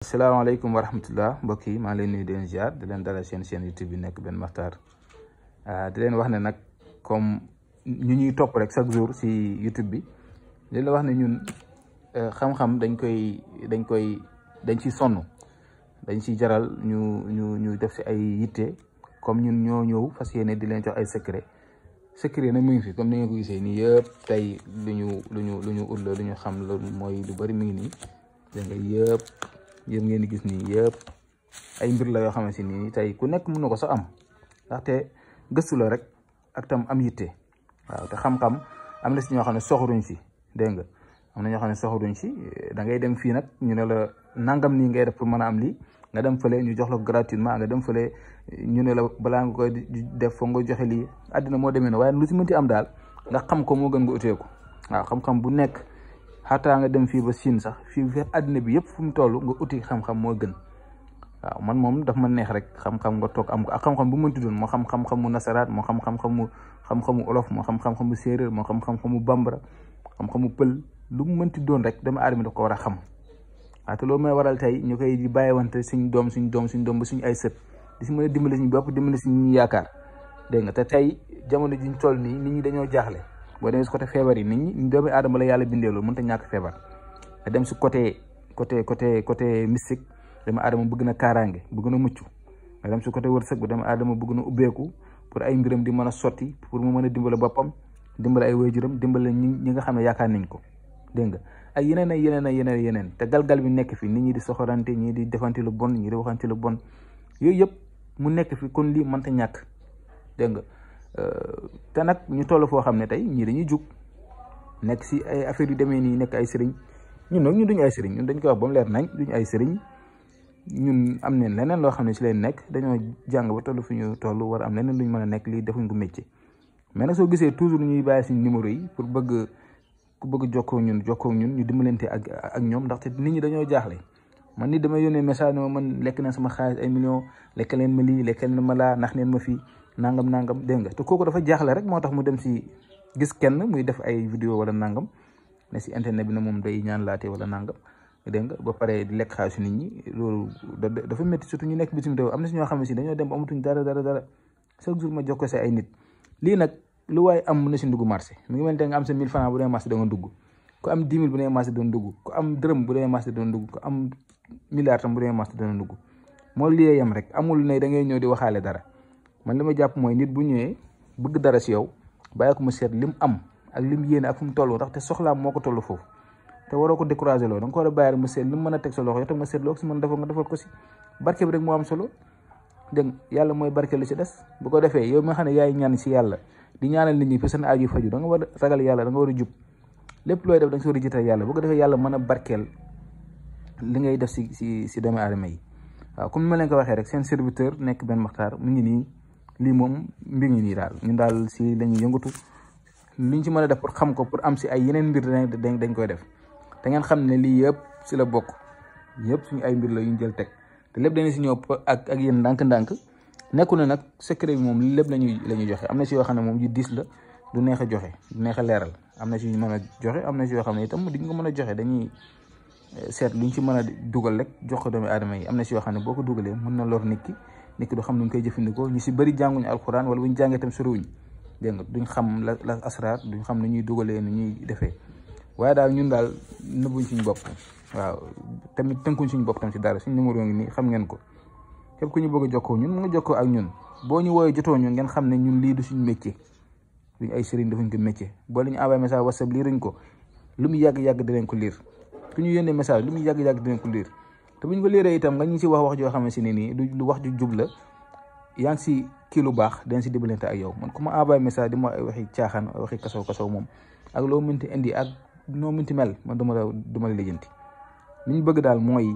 asalaamaaleykum wa rahmatullah mbokk yi maa ngi leen nuyu di leen ziar di leen dalal seen YouTube bi nekk Ben Makhtar di leen wax ne nag comme ñu ñuy topp rek chaque jour si YouTube bi di la wax ne ñun xam-xam dañ ciy sonn dañ ciy jaral ñu def si ay yitte comme ñun ñoo ñëw fas yéene di leen jox ay secret nag mu ngi fi comme ni nga ko gisee nii yëpp tey lu ñu ut la lu ñu xam la mooy lu bari mi ngi nii dégg nga yëpp ngeen di gis nii yëpp ay mbir la yoo xamante ni tey ku nekk mën na ko sax am ndaxte gëstu la rek ak tam am yitte waaw te xam-xam am na si ñoo xam ne soxoruñ si dégg nga am na ñoo xam ne soxoruñ si da ngay dem fii nag ñu ne la nangam nii ngay def pour mën a am lii nga dem fële ñu jox la gratuitement nga dem fële ñu ne la balaa nga koy def foog nga joxe lii àddina moo demee na waaye lu si mënti am daal nga xam ko moo gën nga utee ko waaw xam-xam bu nekk xataa nga dem fii ba Chine sax fii fi àddina bi yëpp fu mu toll nga uti xam-xam moo gën waaw man moom daf ma neex rek xam-xam nga toog am ko ak xam-xam bu mënti doon moo xam-xamu nasaraat moo xam-xamu olof moo xam-xamu séeréer moo xam-xamu bambara xam-xamu pël lu mu mënti doon rek dama aadama daf ko war a xam waaw te loolu may waral tey ñu koy di bàyyiwante suñ doom ba suñu ay sët di si mën a dimbali suñu bopp dimbali suñu yaakaar dégg nga te tey jamono jiñ toll nii nit ñi dañoo jaaxle boo demee si côté feebar yi nit ñi doomu aadama la yàlla bindee loolu mënut a ñàkk feebar nga dem si côté mystique dama aadama bëgg na kaaraange bëgg na mucc nga dem si côté wërsëg ba dama aadama bëgg na ubbeeku pour ay mbiram di mën a sotti pour mu mën a dimbale boppam dimbale ay waajuram dimbale ñi nga xam ne yaakaar nañ ko dégg nga ay yeneen te galgal bi nekk fi nit ñi di soxorante ñii di defante lu bon ñii di waxante lu bon yooyu yëpp mu nekk fi kon lii mënta ñàkk dégg nga te nag ñu toll foo xam ne tey ñii dañuy jug nekk si ay affaire yu demee nii nekk ay sëriñ ñun nag ñu duñu ay sëriñ ñun dañ koy wax ba mu leer nañ duñu ay sëriñ ñun am neen leneen loo xam ne si leen nekk dañoo jàng ba toll fi ñu toll war am leneen luñ mën a nekk lii defuñ ko métier mais nag soo gisee toujours ñuy bàyyi suñ numéro yi pour ku bëgg jokkoo ñun ñu dimbalante ak ñoom ndaxte nit ñi dañoo jaaxle man nit damay yónnee message ne man lekk na sama xaalis ay millions lekk leen ma lii lekk leen ma laa nax neen ma fii nangam dégg nga te kooku dafa jaaxle rek moo tax mu dem si gis kenn muy def ay vidéo wala nangam ne si internet bi na moom day ñaan laate wala nangam dégg nga ba pare di lekk xaalisu nit ñi loolu dafa métti surtout ñu nekk bitim réew am na si ñoo xam ne si dañoo dem ba amatuñ dara chaque jour ma jox ko si ay nit lii nag lu waaye am mën na si ndugg marché mi ngi mel ne nga am sa 1000 francs bu dee marché da nga dugg ku am 10 000 bu dee marché doon dugg ku am dërëm bu dee marché doon dugg ku am milliard tam bu dee marché doon dugg moo lii yem rek amul ne da ngay ñëw di waxaale dara man li ma jàpp mooy nit bu ñëwee bëgg dara si yow bàyyi ko mu seet lim am ak lim yéene ak fu mu toll ndax te soxlaam moo ko toll foofu te waroo ko découragé loo da nga ko war a bàyyi rek mu seet lim mën a teg sa loxo yow tam nga seet loo si mën defal nga defal ko si barke bi rek moo am solo dégg yàlla mooy barke lu si des bu ko defee yow mi nga xam ne yaay ñaan si yàlla di ñaanal nit ñi fi seen aaju faju da nga war a ragal yàlla da nga war a jub lépp looy def da nga si war a jiital yàlla bu ko defee yàlla mën a barkeel li ngay def si doomu aadama yi waaw comme ni ma leen ko waxee rek seen serviteur nekk Ben Makhtar mu ngi nii lii moom mbir ngi nii daal ñun daal si la ñuy yëngatu liñ ci mën a def pour xam ko pour am si ay yeneen mbir dañ koy def te ngeen xam ne lii yëpp si la bokk yëpp suñu ay mbir la yu ñu jël teg te lépp dañu si ñëw ak yéen ndànk-ndànk nekku na nag secret bi moom lépp la ñuy joxe am na si yoo xam ne moom yu diis la du neex a joxe du neex a leeral am na si yu mën a joxe am na si yoo xam ne itam duñ ko mën a joxe dañuy seet luñ ci mën a dugal rek jox ko doomu aadama yi am na si yoo xam ne boo ko dugalee mën na lor nit ki du xam nuñ koy jëfandikoo ñu si bëri jànguñu alxuraan wala buñ jàngee tam soriwuñ dégg nga duñ xam la asraar duñ xam nu ñuy dugalee nu ñuy defee waaye daal ñun daal nëbbuñ suñu bopp waaw tamit tënkuñ suñu bopp tam si dara suñ numéro ngi nii xam ngeen ko képp ku ñu bëgg a jokkoo ñun mu nga jokkoo ak ñun boo ñu wooyee jotoo ñu ngeen xam ne ñun lii du suñu métier duñ ay sëriñ defuñ ko métier boo la ñu envoyé message WhatsApp liiruñ ko lu mu yàgg-yàgg dinañ ko liir ku ñu yónnee message lu mu yàgg-yàgg dinañ ko liir te buñ ko liiree itam nga ñu si wax joo xam ne si ne nii lu wax ju jub la yaa ngi si kii lu baax dañ si dimbalante ak yow man ku ma envoyé message di ma ay waxi caaxaan ay waxi kasaw moom ak loo mënti indi ak noo mënti mel man duma la lijjanti li ñu bëgg daal mooy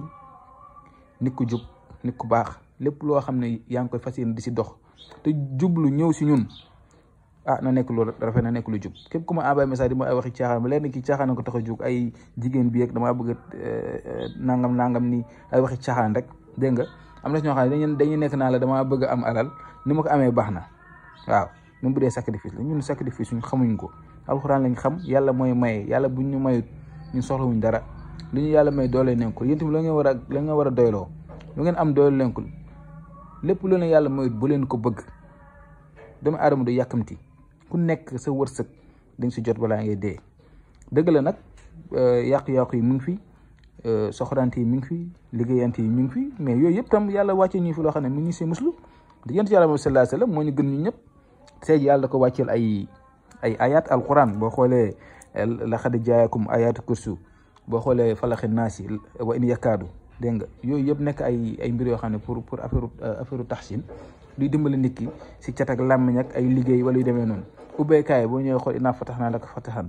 nit ku jub nit ku baax lépp loo xam ne yaa ngi koy fas yéene di si dox te jublu ñëw si ñun na nekk lu rafet na nekk lu jub képp ku ma envoyé message di ma ay waxi caaxaan ba leen ki caaxaan na ko tax a jug ay jigéen bi ak damaa bëgg nangam ni ay waxi caaxaan rek dégg nga am na si ñoo xam ne dañuy nekk naa la damaa bëgg am alal ni ma ko amee baax na waaw même bu dee sacrifice la ñun sacrifice suñ xamuñ ko alxuraan lañ xam yàlla mooy maye yàlla buñ ñu mayut ñun soxlawuñ dara li ñu yàlla may doole leen ko yéen tamit la nga war a doyloo lu ngeen am doole leen ko lépp lu ne yàlla mooy bu leen ko bëgg doomu aadama du yàkkamti ku nekk sa wërsëg dañ si jot balaa ngay dee dëgg la nag yàqu-yàqu yi mu ngi fi soxorante yi mi ngi fi liggéeyante yi mi ngi fi mais yooyu yëpp tam yàlla wàccee ñu fi loo xam ne mi ngi si muslu di yent yàlla moom sallallahu alayhi wasallam moo ñu gën ñu ñëpp tey ji yàlla da ko wàcceel ay ayat alquran boo xoolee laqad jaakum ayatu kursu boo xoolee falaxi naas yi wa in yakaadu dégg nga yooyu yëpp nekk ay mbir yoo xam ne pour affaire taxsin luy dimbali nit ki si cat ak làmmiñ ak ay liggéey wala yu demee noonu ubbeekaay boo ñëwee xool inaa fatahnaa laka fathan